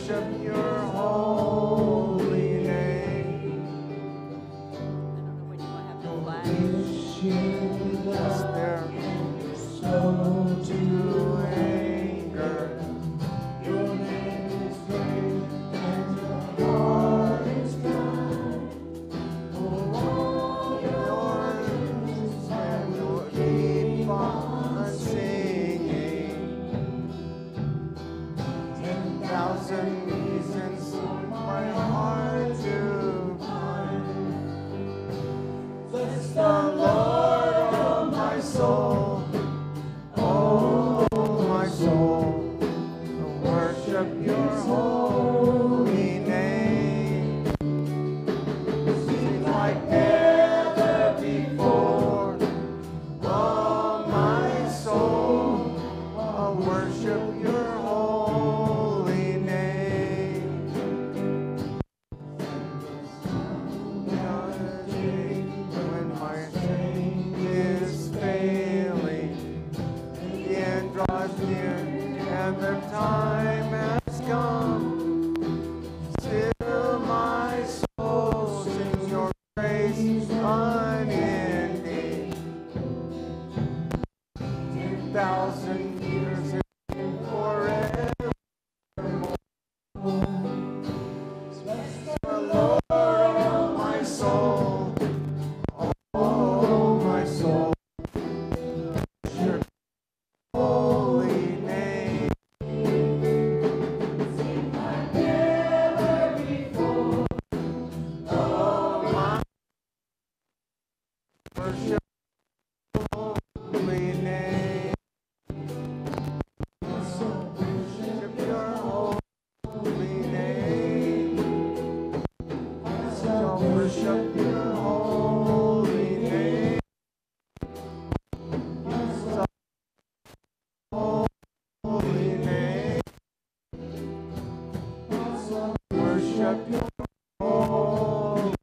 worship your holy name. Yes, they're slow to anger. Your name is great and your heart is kind. For all your goodness and will keep on singing. 10,000 reasons for my heart to find. Bless the Lord, oh my soul, oh my soul, worship your holy name. Sing like never before, oh my soul, I'll worship your holy name. When my strength is failing, the end draws near and the time has come. Still my soul sings your praise unending. 10,000 years and forever. Bless the Lord, oh my soul, oh my soul, your holy name. Sing like never before, oh my worship holy name. Worship your holy name. Shall worship your holy name. Shall holy name. Worship your holy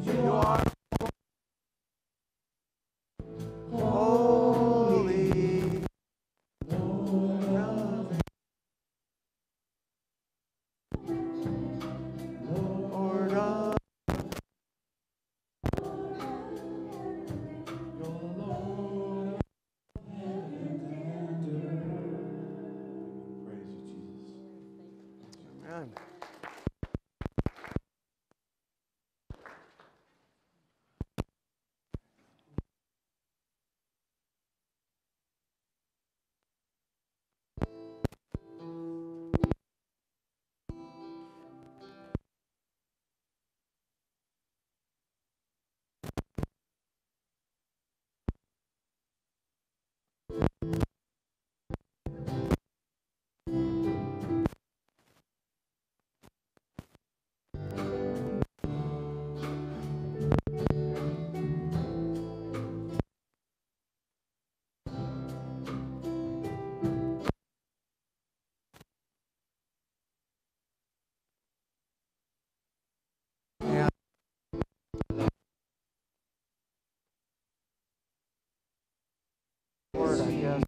You are holy. Lord of praise you, Jesus. Amen. Yeah, Lord, I guess.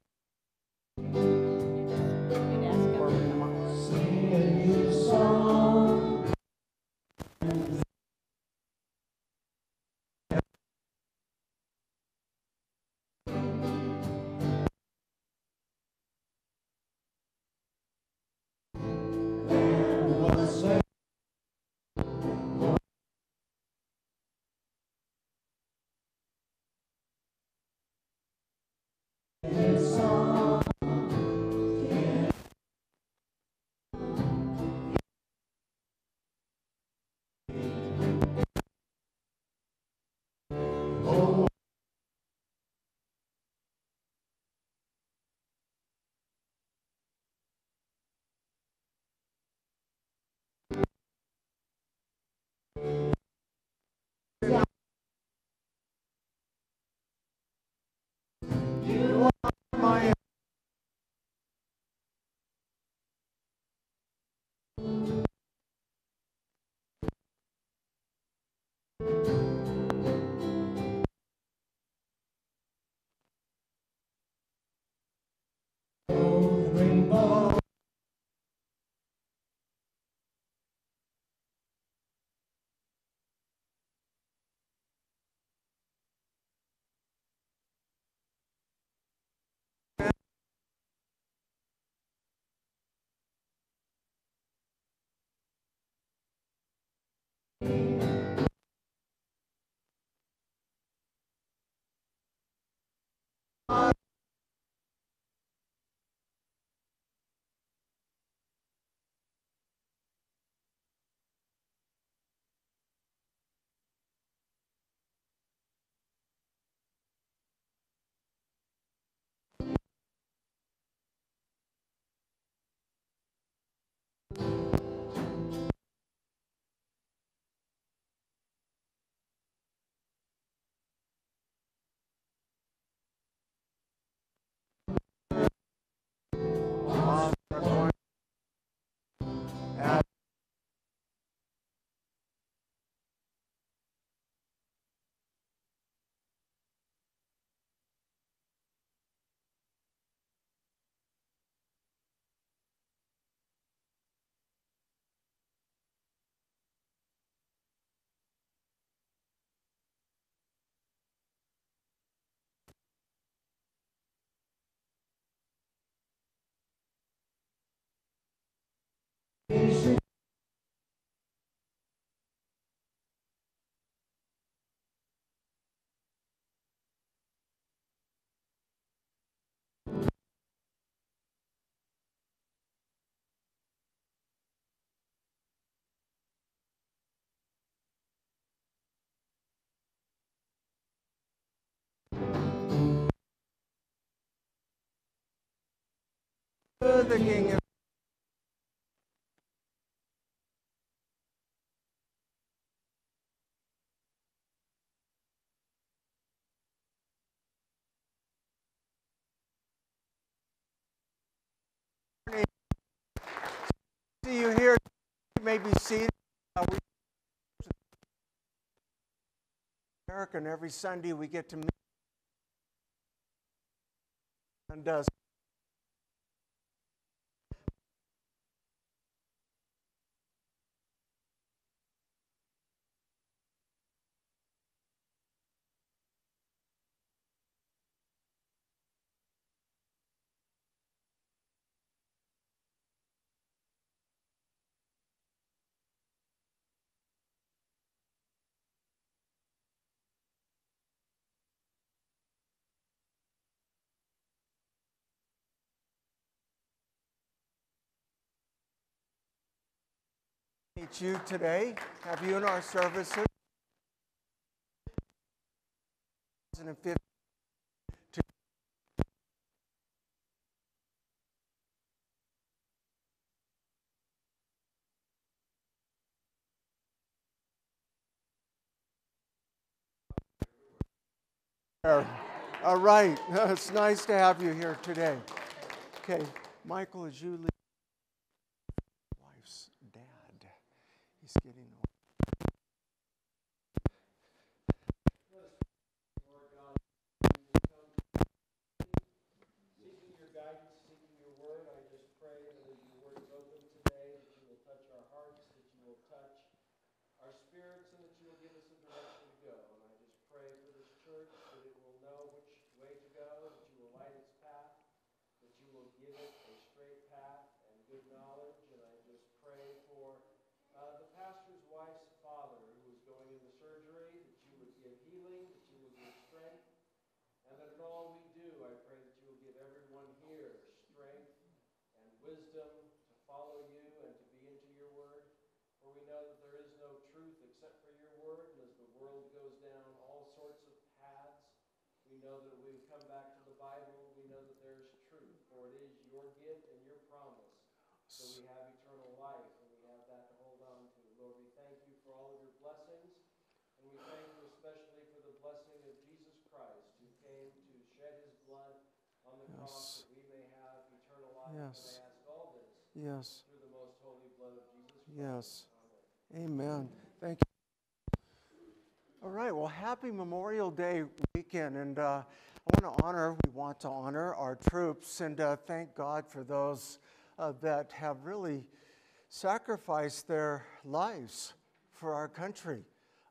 You are my rainbow. the King is see you here. You may be seated. We America, and every Sunday we get to meet and meet you today. Have you in our services? 2015. All right. It's nice to have you here today. Okay, Michael, as you leave, wife's dad, he's getting old. Lord God, seeking your guidance, seeking your word, I just pray that as your word is open today, that you will touch our hearts, that you will touch our spirits, and that you will give us a direction to go. And I just pray for this church that it will know which way to go, that you will light its path, that you will give it a straight path and good knowledge. And I just pray for the pastor's wife's father who is going into surgery, that you would give healing, that you will give strength, and that in all we do, I pray that you will give everyone here strength and wisdom to follow you and to be into your word. For we know that there is no truth except for your word, and as the world goes down all sorts of paths, we know that we come back to the Bible, we know that there is truth, for it is your gift and your promise. So we have eternal life, and we have that to hold on to. Lord, we thank you for all of your blessings, and we thank you especially for the blessing of Jesus Christ, who came to shed his blood on the cross that we may have eternal life. Yes. And I ask all this Yes. through the most holy blood of Jesus Christ. Yes. Amen. Amen. Thank you. All right. Well, happy Memorial Day weekend, and we want to honor our troops, and thank God for those that have really sacrificed their lives for our country.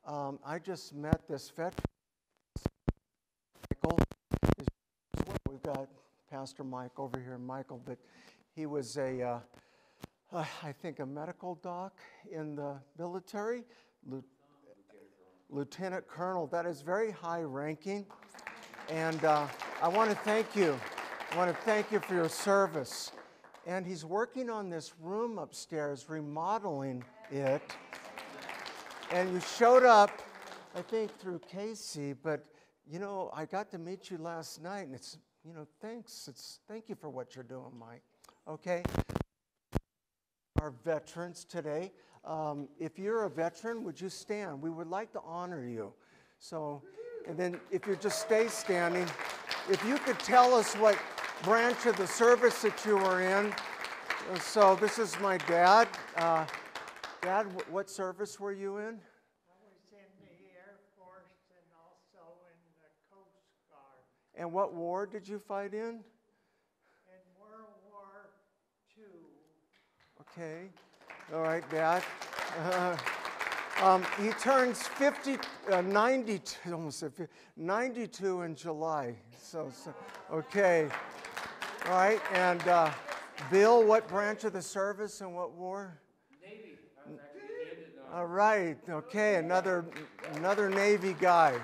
I just met this veteran, Michael. We've got Pastor Mike over here, Michael, but he was I think a medical doc in the military, Lieutenant Colonel. That is very high ranking, and I want to thank you. I want to thank you for your service. And he's working on this room upstairs, remodeling it. And you showed up, I think, through Casey, but, you know, I got to meet you last night, and it's, you know, thanks. Thank you for what you're doing, Mike. Okay? Our veterans today. If you're a veteran, would you stand? We would like to honor you. So, and then if you just stay standing, if you could tell us what branch of the service that you were in. So this is my dad. Dad, what service were you in? I was in the Air Force and also in the Coast Guard. And what war did you fight in? In World War II. Okay. All right, Dad. He turns 92, almost said 50, 92 in July. So okay. All right, and Bill, what branch of the service and what war? Navy. I was actually at the end of the All right, okay, another Navy guy.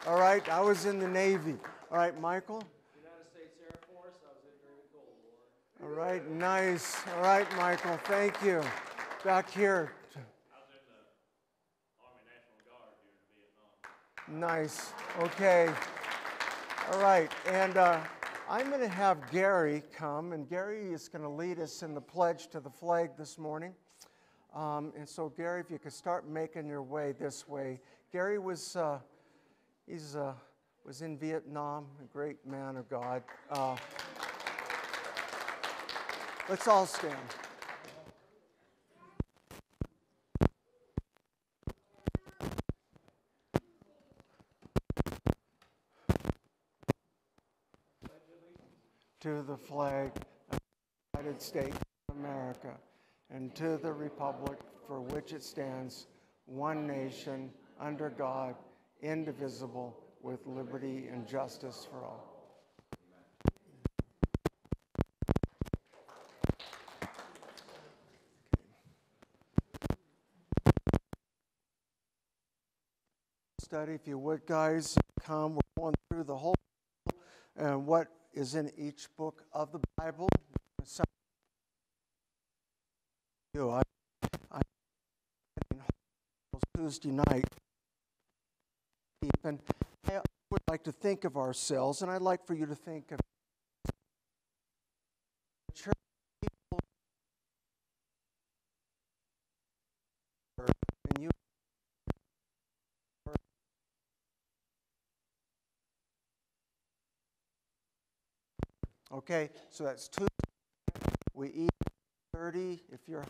All right, I was in the Navy. All right, Michael? United States Air Force. I was in during the Cold War. All right, nice. All right, Michael, thank you. Back here. I was in the Army National Guard during Vietnam. Nice, okay. All right, and I'm going to have Gary come, and Gary is going to lead us in the pledge to the flag this morning. And so, Gary, if you could start making your way this way. Gary was in Vietnam, a great man of God. Let's all stand. To the flag of the United States of America, and to the republic for which it stands, one nation, under God, indivisible, with liberty and justice for all. Study, if you would, guys, come. We're going through the whole and what is in each book of the Bible. I Tuesday night, and I would like to think of ourselves, and I'd like for you to think of church people, and you. Okay, so that's Tuesday. We eat 30 if you're hungry.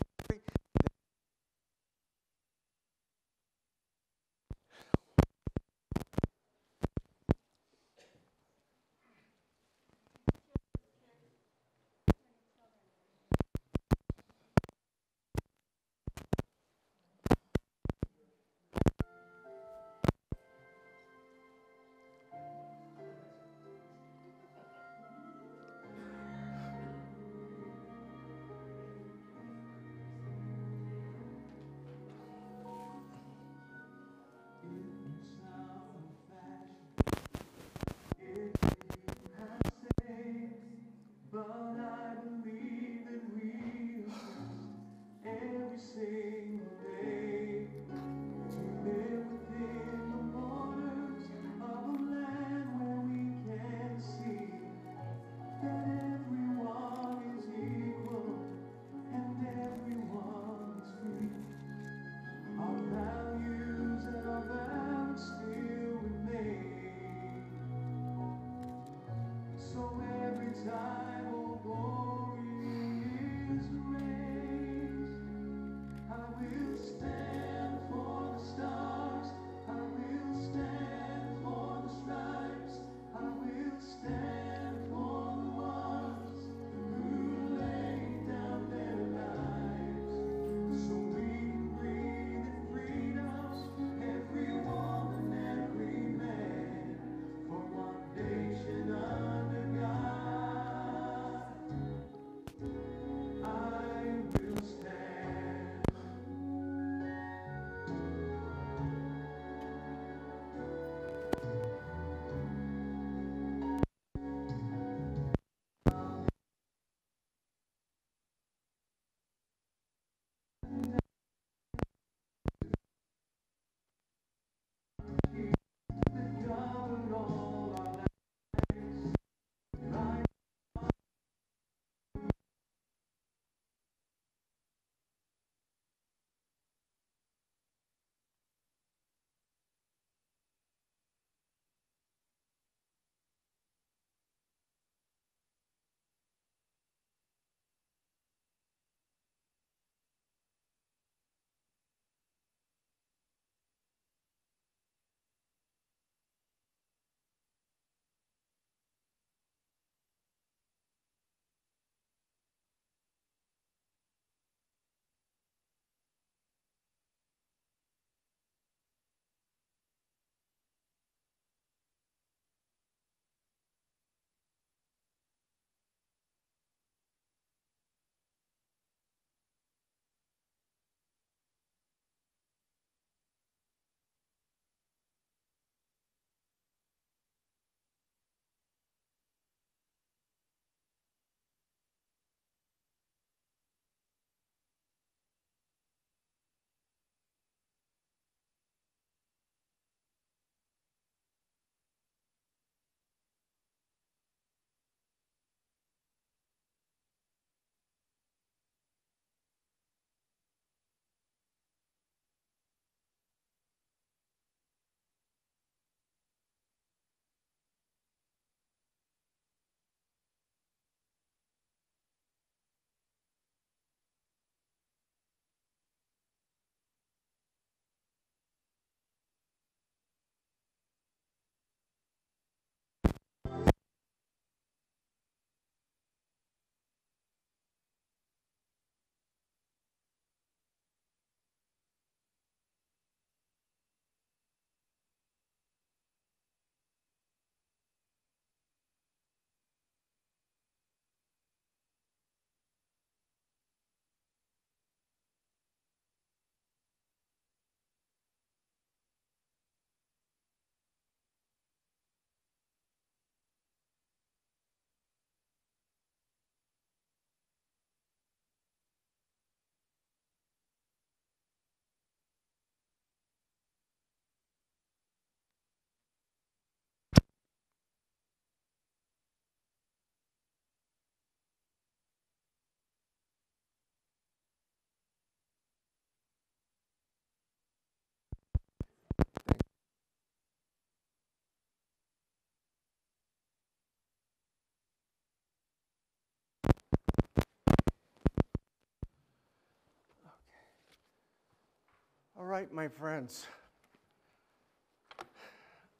All right, my friends.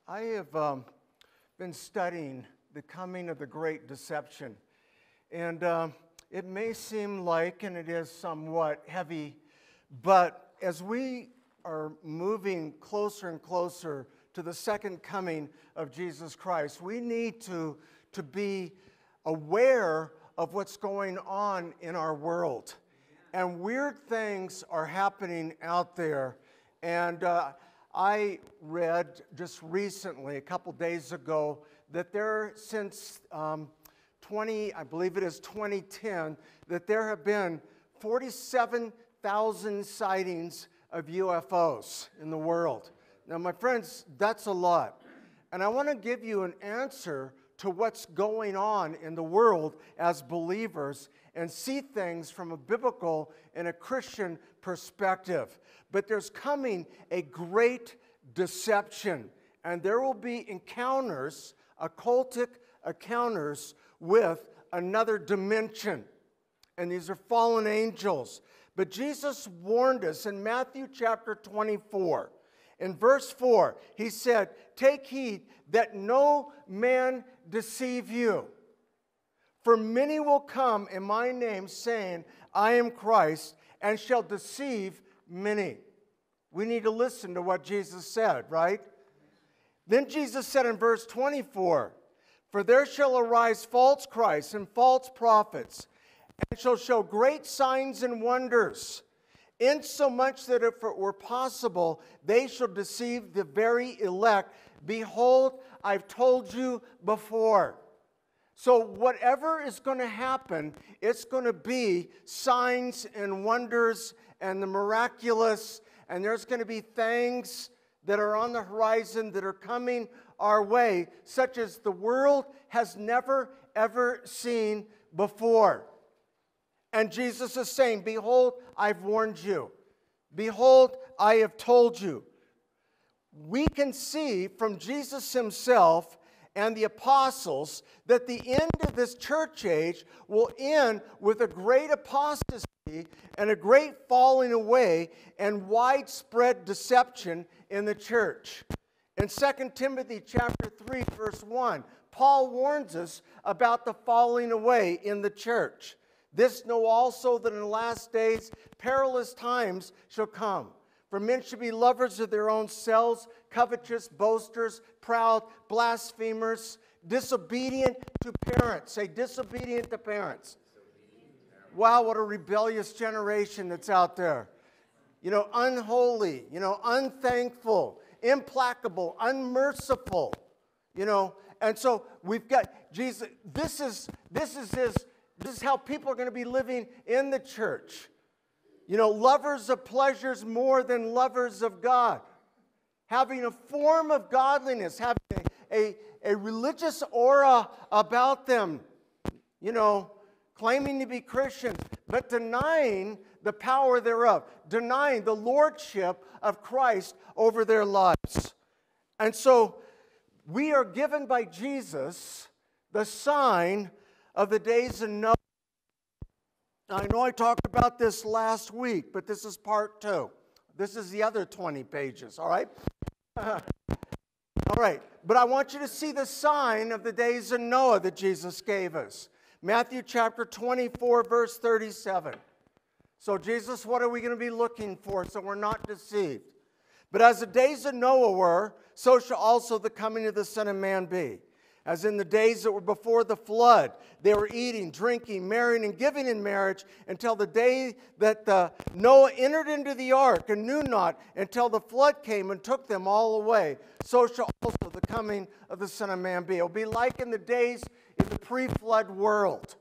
I have been studying the coming of the Great Deception. And it may seem like, and it is somewhat heavy, but as we are moving closer and closer to the second coming of Jesus Christ, we need to be aware of what's going on in our world. And weird things are happening out there. And I read just recently, a couple days ago, that there, since I believe it is 2010, that there have been 47,000 sightings of UFOs in the world. Now, my friends, that's a lot. And I want to give you an answer to what's going on in the world as believers and see things from a biblical and a Christian perspective. But there's coming a great deception, and there will be encounters, occultic encounters with another dimension. And these are fallen angels. But Jesus warned us in Matthew chapter 24. In verse 4, he said, "Take heed that no man deceive you. For many will come in my name, saying, I am Christ, and shall deceive many." We need to listen to what Jesus said, right? Then Jesus said in verse 24, "For there shall arise false Christs and false prophets, and shall show great signs and wonders, insomuch that if it were possible, they shall deceive the very elect. Behold, I've told you before." So whatever is going to happen, it's going to be signs and wonders and the miraculous, and there's going to be things that are on the horizon that are coming our way, such as the world has never, ever seen before. And Jesus is saying, "Behold, I've warned you. Behold, I have told you." We can see from Jesus himself and the apostles that the end of this church age will end with a great apostasy and a great falling away and widespread deception in the church. In 2 Timothy chapter 3, verse 1, Paul warns us about the falling away in the church. "This know also that in the last days perilous times shall come. For men should be lovers of their own selves, covetous, boasters, proud, blasphemers, disobedient to parents." Say, disobedient to parents. Wow, what a rebellious generation that's out there. Unholy, unthankful, implacable, unmerciful, And so we've got Jesus. This is how people are going to be living in the church. Lovers of pleasures more than lovers of God. Having a form of godliness, having a religious aura about them, claiming to be Christians, but denying the power thereof, denying the lordship of Christ over their lives. And so we are given by Jesus the sign of the days of Noah. I know I talked about this last week, but this is part 2. This is the other 20 pages, all right? All right, but I want you to see the sign of the days of Noah that Jesus gave us. Matthew chapter 24, verse 37. So Jesus, what are we going to be looking for so we're not deceived? "But as the days of Noah were, so shall also the coming of the Son of Man be. As in the days that were before the flood, they were eating, drinking, marrying, and giving in marriage until the day that Noah entered into the ark and knew not until the flood came and took them all away. So shall also the coming of the Son of Man be." It will be like in the days in the pre-flood world.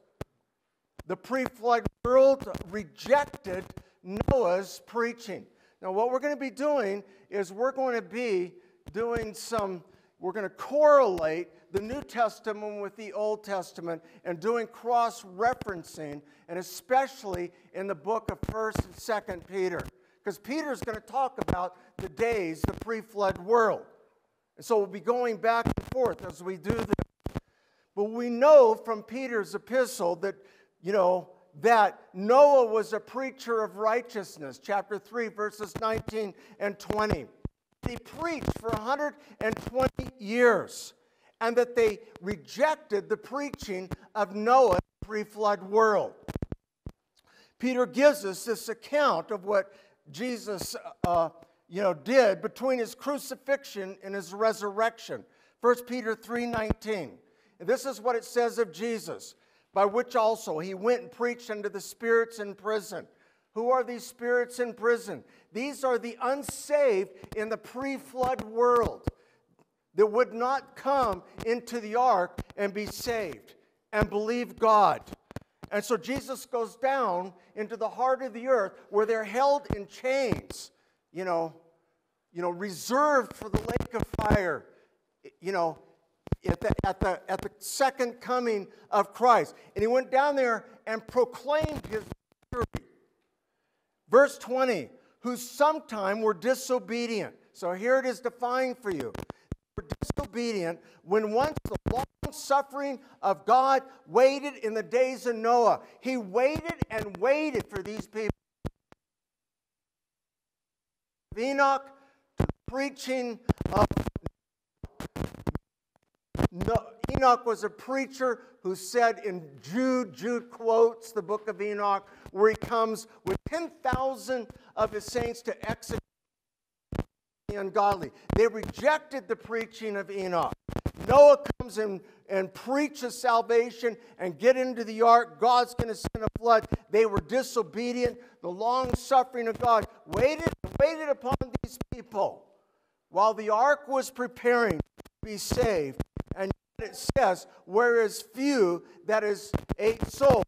The pre-flood world rejected Noah's preaching. Now what we're going to be doing is we're going to correlate the New Testament with the Old Testament and doing cross-referencing, and especially in the book of 1st and 2nd Peter. Because Peter's going to talk about the days, the pre-flood world. And so we'll be going back and forth as we do this. But we know from Peter's epistle that, that Noah was a preacher of righteousness, chapter 3, verses 19 and 20. He preached for 120 years, and that they rejected the preaching of Noah's pre-flood world. Peter gives us this account of what Jesus did between his crucifixion and his resurrection. 1 Peter 3:19. And this is what it says of Jesus, by which also he went and preached unto the spirits in prison. Who are these spirits in prison? These are the unsaved in the pre-flood world that would not come into the ark and be saved and believe God. And so Jesus goes down into the heart of the earth where they're held in chains, reserved for the lake of fire, at the second coming of Christ. And he went down there and proclaimed his victory. Verse 20, who sometime were disobedient. So here it is defined for you. Were disobedient when once the long suffering of God waited in the days of Noah. He waited and waited for these people. Enoch, to the preaching of Enoch was a preacher who said in Jude quotes the book of Enoch, where he comes with 10,000 of his saints to execute the ungodly. They rejected the preaching of Enoch. Noah comes in and preaches salvation and get into the ark. God's going to send a flood. They were disobedient. The long suffering of God waited upon these people while the ark was preparing to be saved. And it says, whereas few, that is 8 souls,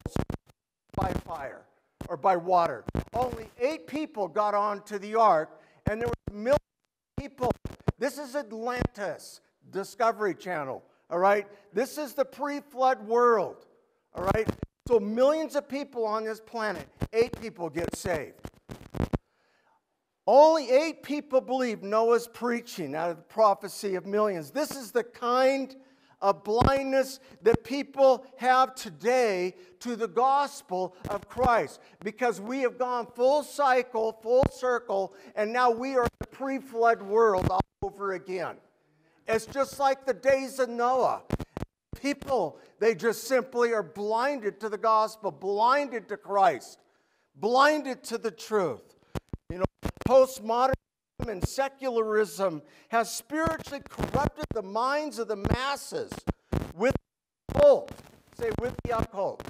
by fire or by water. Only 8 people got onto the ark, and there were millions of people. This is Atlantis, Discovery Channel, all right? This is the pre-flood world, all right? So millions of people on this planet, 8 people get saved. Only 8 people believe Noah's preaching out of the prophecy of millions. This is the kind of blindness that people have today to the gospel of Christ, because we have gone full circle, and now we are in the pre-flood world all over again. It's just like the days of Noah. People, they just simply are blinded to the gospel, blinded to Christ, blinded to the truth. Postmodernism and secularism has spiritually corrupted the minds of the masses with the occult. Say, with the occult.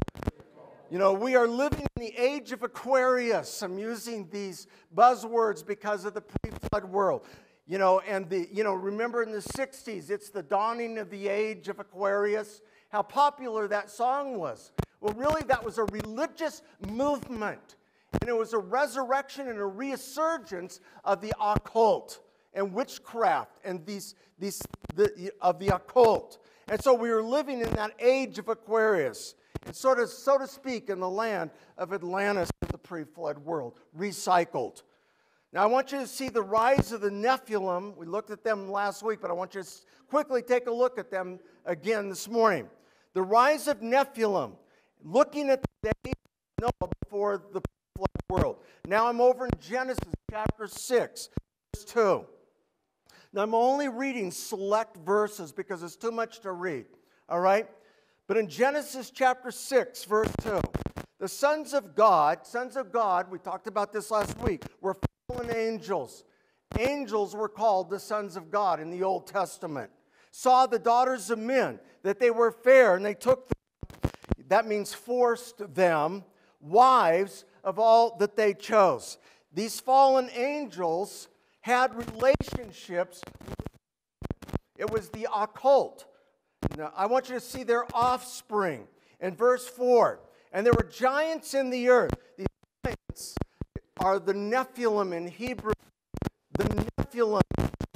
We are living in the age of Aquarius. I'm using these buzzwords because of the pre-flood world. Remember in the 60s, it's the dawning of the age of Aquarius. How popular that song was. Well, really, that was a religious movement. And it was a resurrection and a resurgence of the occult and witchcraft and of the occult. And so we were living in that age of Aquarius, and so to speak, in the land of Atlantis, the pre-flood world, recycled. Now I want you to see the rise of the Nephilim. We looked at them last week, but I want you to quickly take a look at them again this morning. The rise of Nephilim, looking at the days of Noah before the flood world. Now I'm over in Genesis chapter 6, verse 2. Now I'm only reading select verses because it's too much to read, all right? But in Genesis chapter 6, verse 2, the sons of God, we talked about this last week, were fallen angels. Angels were called the sons of God in the Old Testament. Saw the daughters of men, that they were fair, and they took them, that means forced them, wives of all that they chose. These fallen angels had relationships. It was the occult. Now, I want you to see their offspring. In verse 4, and there were giants in the earth. These giants are the Nephilim in Hebrew. The Nephilim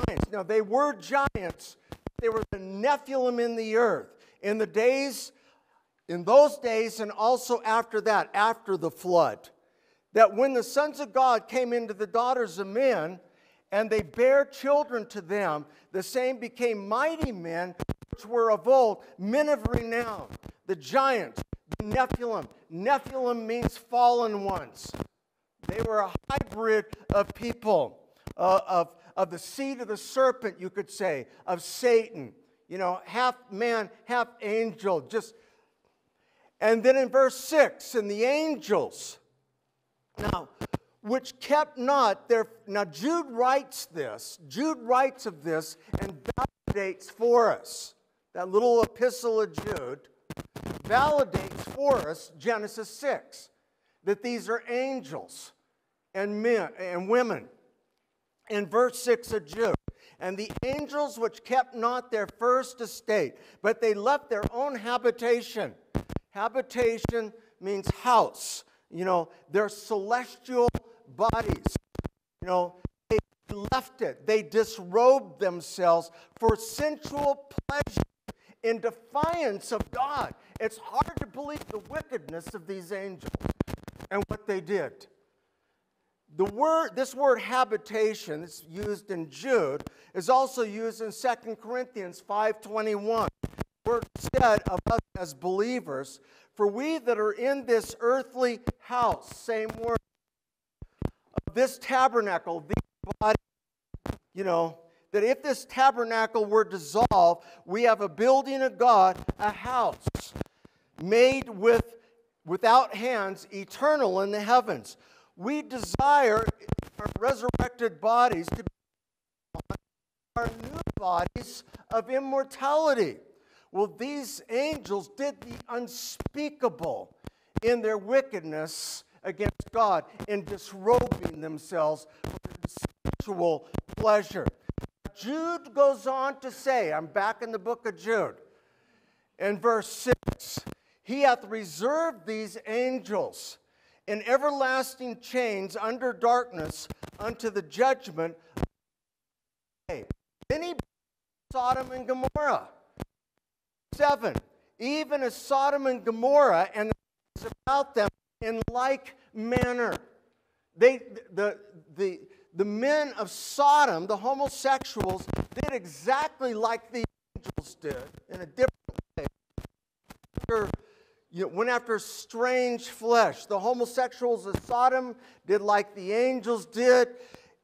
giants. Now, they were giants. They were the Nephilim in the earth. In those days, and also after that, after the flood, that when the sons of God came into the daughters of men, and they bare children to them, the same became mighty men, which were of old, men of renown, the giants, the Nephilim. Nephilim means fallen ones. They were a hybrid of people, of the seed of the serpent, you could say, of Satan. Half man, half angel. And then in verse 6, and the angels, now, which kept not their... Now, Jude writes of this and validates for us. That little epistle of Jude validates for us Genesis 6, that these are angels and men and women. In verse 6 of Jude, and the angels which kept not their first estate, but they left their own habitation. Habitation means house. Their celestial bodies. They left it. They disrobed themselves for sensual pleasure in defiance of God. It's hard to believe the wickedness of these angels and what they did. This word habitation, it's used in Jude, is also used in 2 Corinthians 5:21. The word said of us as believers, for we that are in this earthly house, same word, of this tabernacle, these bodies, that if this tabernacle were dissolved, we have a building of God, a house made without hands, eternal in the heavens. We desire our resurrected bodies to be our new bodies of immortality. Well, these angels did the unspeakable in their wickedness against God, in disrobing themselves for sensual pleasure. Jude goes on to say, I'm back in the book of Jude, in verse 6, he hath reserved these angels in everlasting chains under darkness unto the judgment of the day. Then he Sodom and Gomorrah. 7, even as Sodom and Gomorrah and the things about them in like manner. The men of Sodom, the homosexuals, did exactly like the angels did in a different way. Went after strange flesh. The homosexuals of Sodom did like the angels did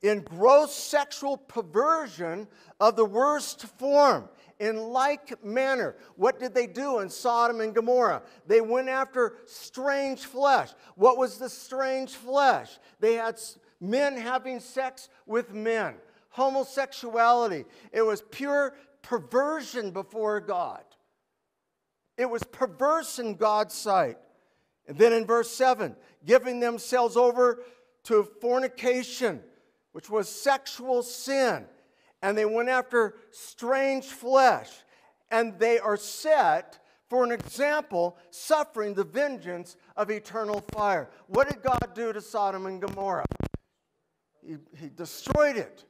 in gross sexual perversion of the worst form. In like manner. What did they do in Sodom and Gomorrah? They went after strange flesh. What was the strange flesh? They had men having sex with men. Homosexuality. It was pure perversion before God. It was perverse in God's sight. And then in verse 7, giving themselves over to fornication, which was sexual sin. And they went after strange flesh. And they are set for an example, suffering the vengeance of eternal fire. What did God do to Sodom and Gomorrah? He destroyed it.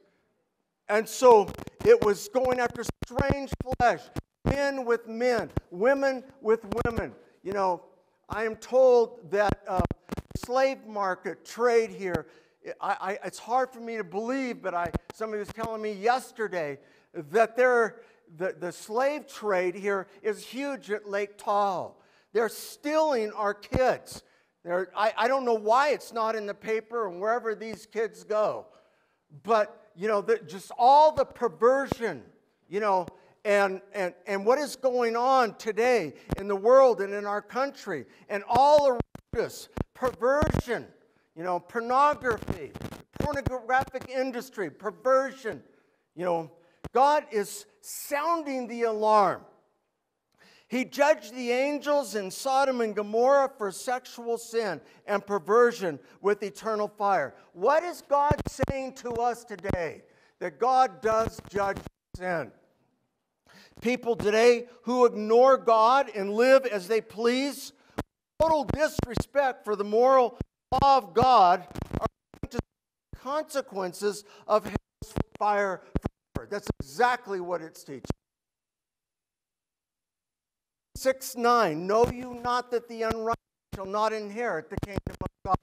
And so it was going after strange flesh, men with men, women with women. I am told that slave market trade here, it's hard for me to believe, but somebody was telling me yesterday that the slave trade here is huge at Lake Tahoe. They're stealing our kids. I don't know why it's not in the paper and wherever these kids go. But, just all the perversion, and what is going on today in the world and in our country, and all around us, perversion, pornography, pornographic industry, perversion, God is sounding the alarm. He judged the angels in Sodom and Gomorrah for sexual sin and perversion with eternal fire. What is God saying to us today? That God does judge sin. People today who ignore God and live as they please, total disrespect for the moral law of God, are going to see consequences of hell's fire forever. That's exactly what it's teaching. 6:9, know you not that the unrighteous shall not inherit the kingdom of God?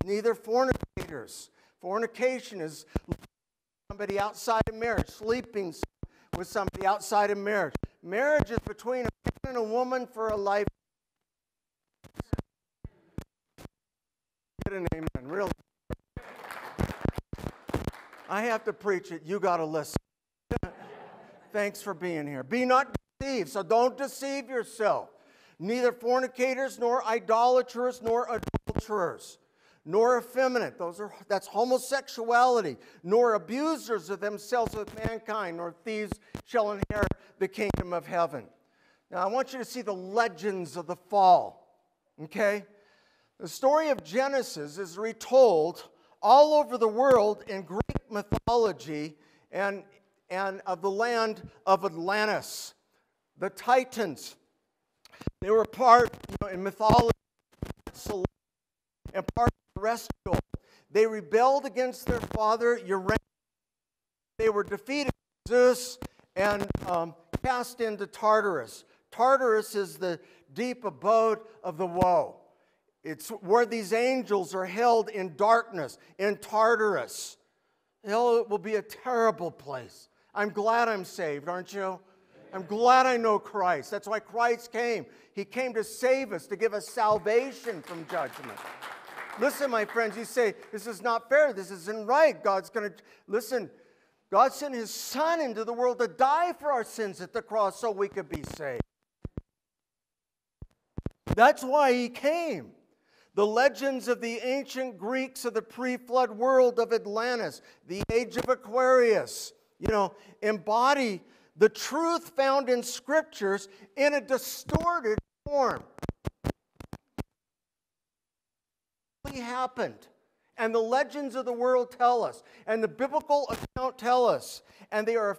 Neither fornicators. Fornication is somebody outside of marriage, sleeping with somebody outside of marriage. Marriage is between a man and a woman for a life. Get an amen, really. I have to preach it. You got to listen. Thanks for being here. Be not deceived, so don't deceive yourself. Neither fornicators, nor idolaters, nor adulterers, nor effeminate. That's homosexuality. Nor abusers of themselves with mankind, nor thieves shall inherit the kingdom of heaven. Now, I want you to see the legends of the fall. Okay? The story of Genesis is retold all over the world in Greek mythology and of the land of Atlantis. The Titans, they were part, in mythology, and part terrestrial. They rebelled against their father Uranus. They were defeated by Zeus and cast into Tartarus. Tartarus is the deep abode of the woe. It's where these angels are held in darkness, in Tartarus. Hell, it will be a terrible place. I'm glad I'm saved, aren't you? I'm glad I know Christ. That's why Christ came. He came to save us, to give us salvation from judgment. Listen, my friends, you say, this is not fair, this isn't right. God's going to, listen, God sent His Son into the world to die for our sins at the cross so we could be saved. That's why He came. The legends of the ancient Greeks of the pre-flood world of Atlantis, the age of Aquarius, embody the truth found in scriptures in a distorted form. It happened. And the legends of the world tell us, and the biblical account tell us, and they are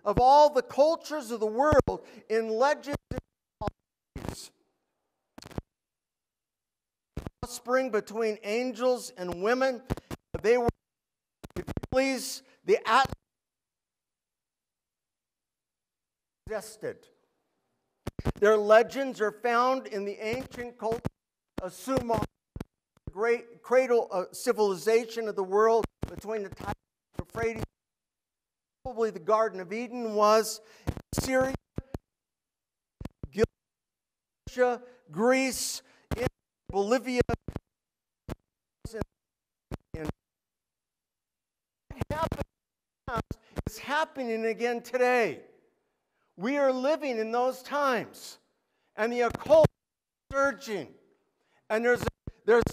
of all the cultures of the world in legends and mythologies. Offspring between angels and women, they were, if you please, the Atlas existed. Their legends are found in the ancient culture of Sumer, the great cradle civilization of the world between the Tigris and Euphrates. Probably the Garden of Eden was Syria, Galatia, Greece, Bolivia, and it's happening again today. We are living in those times, and the occult is surging, and there's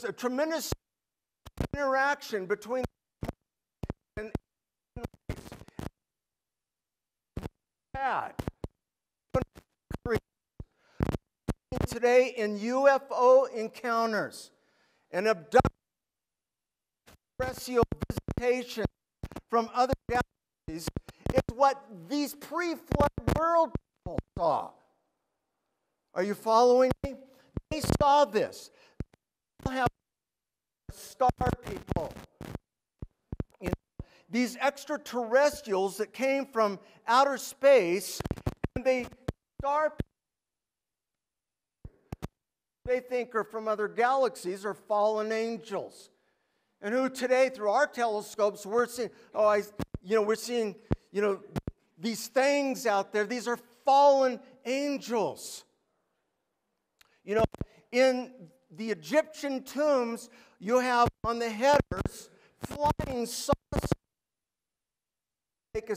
a tremendous interaction between and bad. Today in UFO encounters and abduction, terrestrial visitation from other galaxies is what these pre-flood world people saw. Are you following me? They saw this. They have star people. These extraterrestrials that came from outer space, and they think are from other galaxies are fallen angels, and who today through our telescopes we're seeing. We're seeing these things out there. These are fallen angels. In the Egyptian tombs, you have on the headers flying saucers. Take a